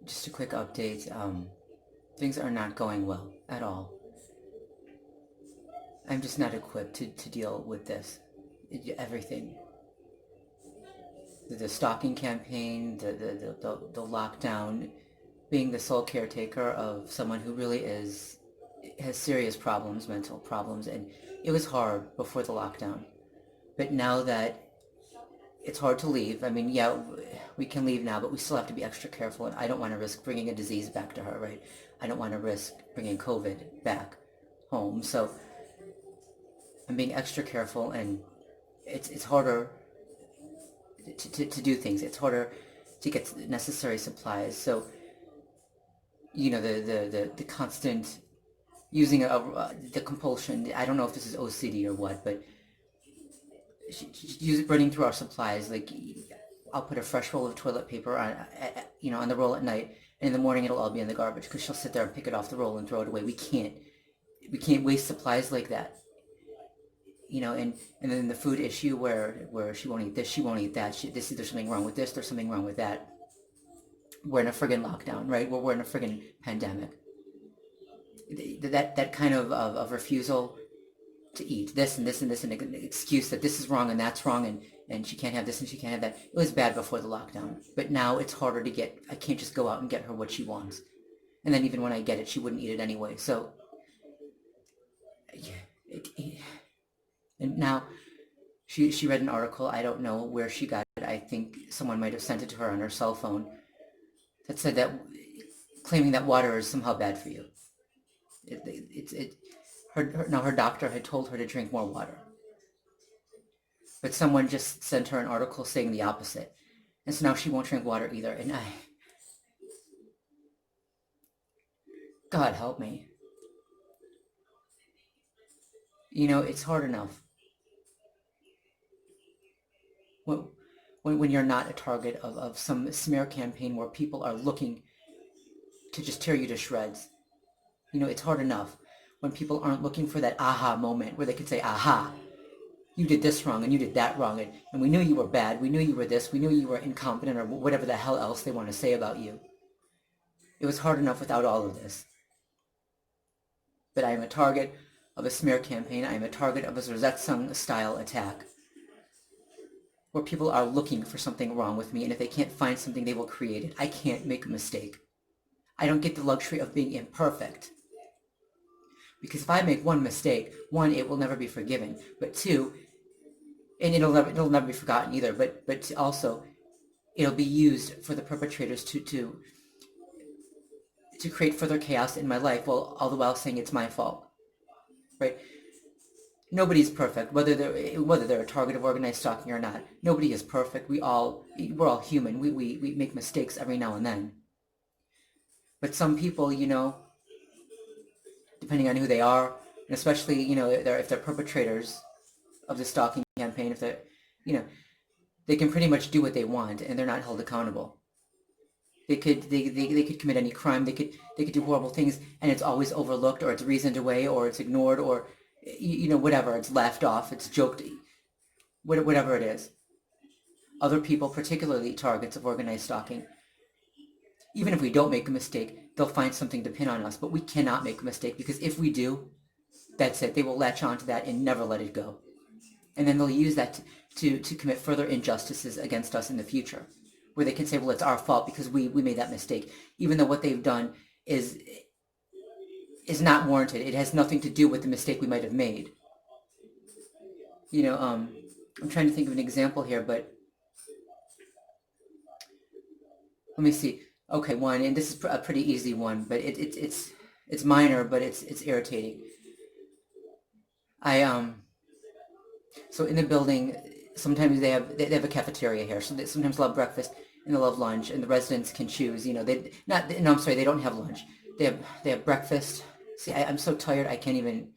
Just a quick update. Things are not going well at all. I'm just not equipped to deal with this. Everything. The stalking campaign, the lockdown, being the sole caretaker of someone who really has serious problems, mental problems, and it was hard before the lockdown. But now that it's hard to leave, I mean, yeah, we can leave now, but we still have to be extra careful, and I don't want to risk bringing a disease back to her, right? I don't want to risk bringing COVID back home, so I'm being extra careful, and it's harder to do things. It's harder to get necessary supplies. So, the constant using the compulsion. I don't know if this is OCD or what, but running through our supplies. Like, I'll put a fresh roll of toilet paper on the roll at night, and in the morning it'll all be in the garbage because she'll sit there and pick it off the roll and throw it away. We can't waste supplies like that. And then the food issue where she won't eat this, she won't eat that. There's something wrong with this, there's something wrong with that. We're in a friggin' lockdown, right? We're in a friggin' pandemic. That kind of refusal to eat this and this and this, and an excuse that this is wrong and that's wrong, and she can't have this and she can't have that. It was bad before the lockdown, but now it's harder to get. I can't just go out and get her what she wants, and then even when I get it, she wouldn't eat it anyway. So, and now she read an article. I don't know where she got it. I think someone might have sent it to her on her cell phone that said that claiming that water is somehow bad for you. Her doctor had told her to drink more water, but someone just sent her an article saying the opposite, and so now she won't drink water either. And God help me. It's hard enough when you're not a target of some smear campaign where people are looking to just tear you to shreds. It's hard enough when people aren't looking for that aha moment where they can say, aha, you did this wrong and you did that wrong, and we knew you were bad, we knew you were this, we knew you were incompetent, or whatever the hell else they want to say about you. It was hard enough without all of this. But I am a target of a smear campaign. I am a target of a Rosette Sung-style attack, where people are looking for something wrong with me, and if they can't find something, they will create it. I can't make a mistake. I don't get the luxury of being imperfect. Because if I make one mistake, one, it will never be forgiven. But two, and it'll never be forgotten either. But also, it'll be used for the perpetrators to create further chaos in my life, while all the while saying it's my fault. Right? Nobody's perfect, whether they're a target of organized stalking or not. Nobody is perfect. We're all human. We make mistakes every now and then. But some people, depending on who they are, and especially, if they're perpetrators of the stalking campaign, if they're, they can pretty much do what they want and they're not held accountable. They could commit any crime. They could do horrible things, and it's always overlooked, or it's reasoned away, or it's ignored, or whatever. It's laughed off. It's joked. Whatever it is. Other people, particularly targets of organized stalking, even if we don't make a mistake, they'll find something to pin on us. But we cannot make a mistake, because if we do, that's it. They will latch onto that and never let it go. And then they'll use that to commit further injustices against us in the future, where they can say, well, it's our fault because we made that mistake, even though what they've done is not warranted. It has nothing to do with the mistake we might have made. I'm trying to think of an example here, but let me see. Okay, one, and this is a pretty easy one, but it's minor, but it's irritating. So in the building, sometimes they have a cafeteria here, so sometimes they'll have breakfast and they'll have lunch, and the residents can choose. I'm sorry, they don't have lunch. They have breakfast. See, I'm so tired, I can't even.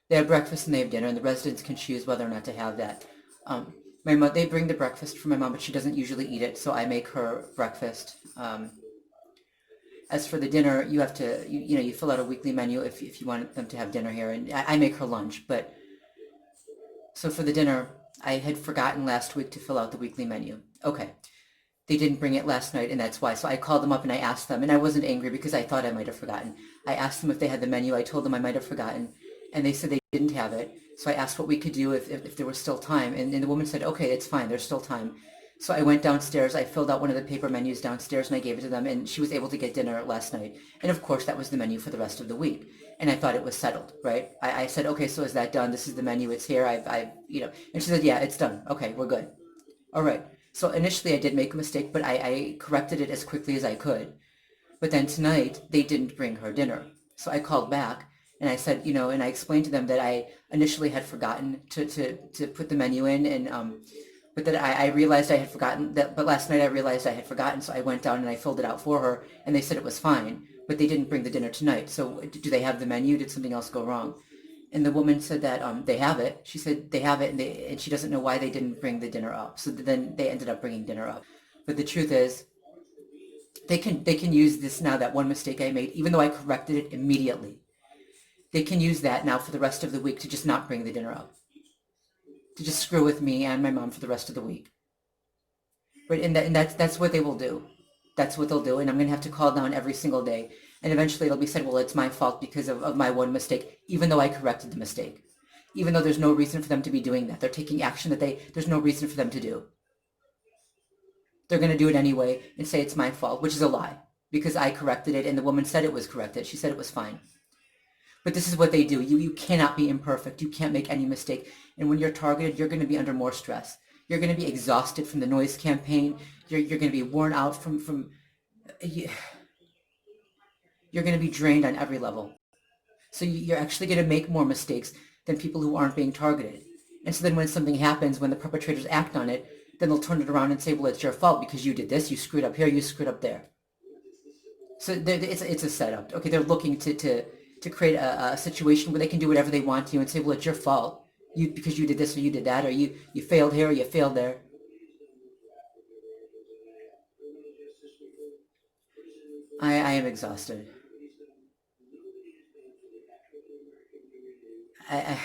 They have breakfast and they have dinner, and the residents can choose whether or not to have that. My mom, they bring the breakfast for my mom, but she doesn't usually eat it, so I make her breakfast. As for the dinner, you have to, you fill out a weekly menu if you want them to have dinner here, and I make her lunch. But so for the dinner, I had forgotten last week to fill out the weekly menu. Okay, they didn't bring it last night, and that's why. So I called them up and I asked them, and I wasn't angry because I thought I might have forgotten. I asked them if they had the menu. I told them I might have forgotten, and they said they didn't have it. So I asked what we could do if there was still time, and the woman said, okay, it's fine, there's still time. So I went downstairs, I filled out one of the paper menus downstairs, and I gave it to them, and she was able to get dinner last night. And of course, that was the menu for the rest of the week. And I thought it was settled, right? I said, okay, so is that done? This is the menu, it's here, and she said, yeah, it's done. Okay, we're good. All right. So initially I did make a mistake, but I corrected it as quickly as I could. But then tonight they didn't bring her dinner. So I called back and I said, and I explained to them that I initially had forgotten to put the menu in, and but that I realized I had forgotten that, but last night I realized I had forgotten, so I went down and I filled it out for her, and they said it was fine, but they didn't bring the dinner tonight. So do they have the menu? Did something else go wrong? And the woman said that they have it. She said they have it, and she doesn't know why they didn't bring the dinner up. So then they ended up bringing dinner up. But the truth is, they can use this now, that one mistake I made, even though I corrected it immediately. They can use that now for the rest of the week to just not bring the dinner up, to just screw with me and my mom for the rest of the week. Right? And that's what they will do. That's what they'll do. And I'm going to have to call down every single day. And eventually it'll be said, well, it's my fault because of my one mistake, even though I corrected the mistake. Even though there's no reason for them to be doing that. They're taking action that there's no reason for them to do. They're going to do it anyway and say it's my fault, which is a lie, because I corrected it and the woman said it was corrected. She said it was fine. But this is what they do. You cannot be imperfect. You can't make any mistake. And when you're targeted, you're going to be under more stress. You're going to be exhausted from the noise campaign. You're going to be worn out from you're going to be drained on every level. So you're actually going to make more mistakes than people who aren't being targeted. And so then when something happens, when the perpetrators act on it, then they'll turn it around and say, well, it's your fault because you did this, you screwed up here, you screwed up there. So it's a setup. Okay, they're looking to create a situation where they can do whatever they want to you and say, well, it's your fault, because you did this or you did that, or you failed here or you failed there. I am exhausted. I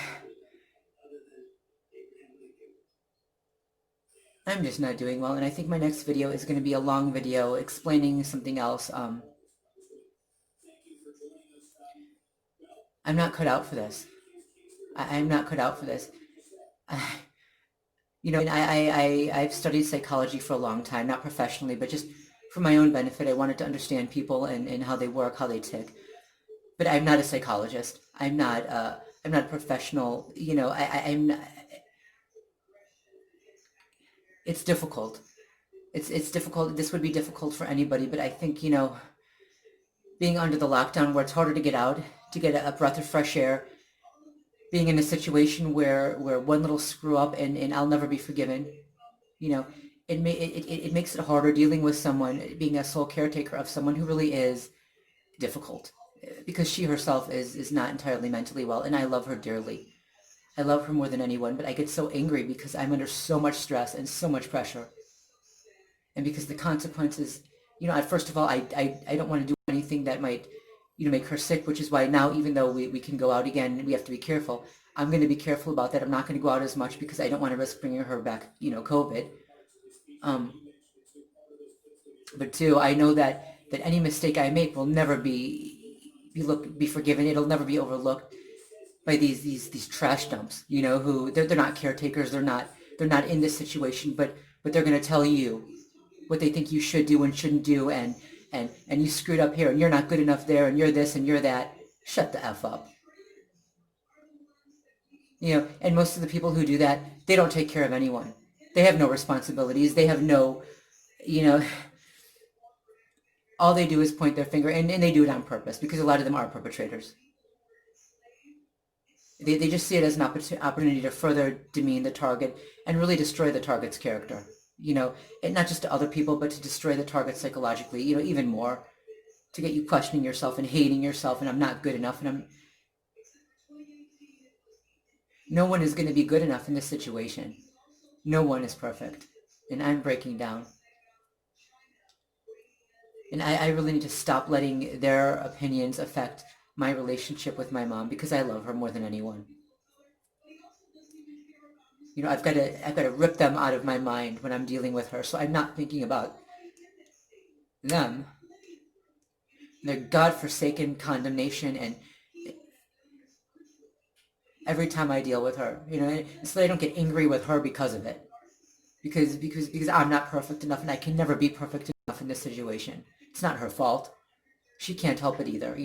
I'm just not doing well, and I think my next video is going to be a long video explaining something else. I'm not cut out for this. I'm not cut out for this. I, and I've studied psychology for a long time, not professionally, but just for my own benefit. I wanted to understand people and how they work, how they tick. But I'm not a psychologist. I'm not a professional. I'm not, it's difficult. It's difficult. This would be difficult for anybody, but I think, being under the lockdown where it's harder to get out, to get a breath of fresh air, being in a situation where one little screw up and I'll never be forgiven, you know, it makes it harder dealing with someone, being a sole caretaker of someone who really is difficult, because she herself is not entirely mentally well, and I love her dearly. I love her more than anyone, but I get so angry because I'm under so much stress and so much pressure, and because the consequences, first of all, I don't want to do anything that might, make her sick, which is why now, even though we can go out again, we have to be careful. I'm going to be careful about that. I'm not going to go out as much because I don't want to risk bringing her back, COVID. Um, but two, I know that any mistake I make will never be forgiven. It'll never be overlooked by these trash dumps, who they're not caretakers. They're not in this situation, but they're going to tell you what they think you should do and shouldn't do, and you screwed up here, and you're not good enough there, and you're this and you're that. Shut the F up. And most of the people who do that, they don't take care of anyone. They have no responsibilities. They have no, you know, all they do is point their finger, and they do it on purpose, because a lot of them are perpetrators. They just see it as an opportunity to further demean the target and really destroy the target's character. And not just to other people, but to destroy the target psychologically, even more, to get you questioning yourself and hating yourself, and I'm not good enough, and no one is going to be good enough in this situation. No one is perfect, and I'm breaking down. And I really need to stop letting their opinions affect my relationship with my mom, because I love her more than anyone. I've got to rip them out of my mind when I'm dealing with her, so I'm not thinking about them, their godforsaken condemnation, and every time I deal with her, so I don't get angry with her because of it. Because I'm not perfect enough and I can never be perfect enough in this situation. It's not her fault. She can't help it either.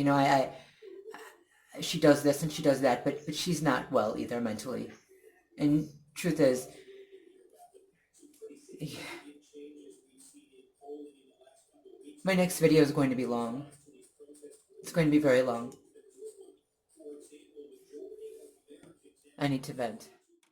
She does this and she does that, but she's not well either mentally. And truth is, my next video is going to be long. It's going to be very long. I need to vent.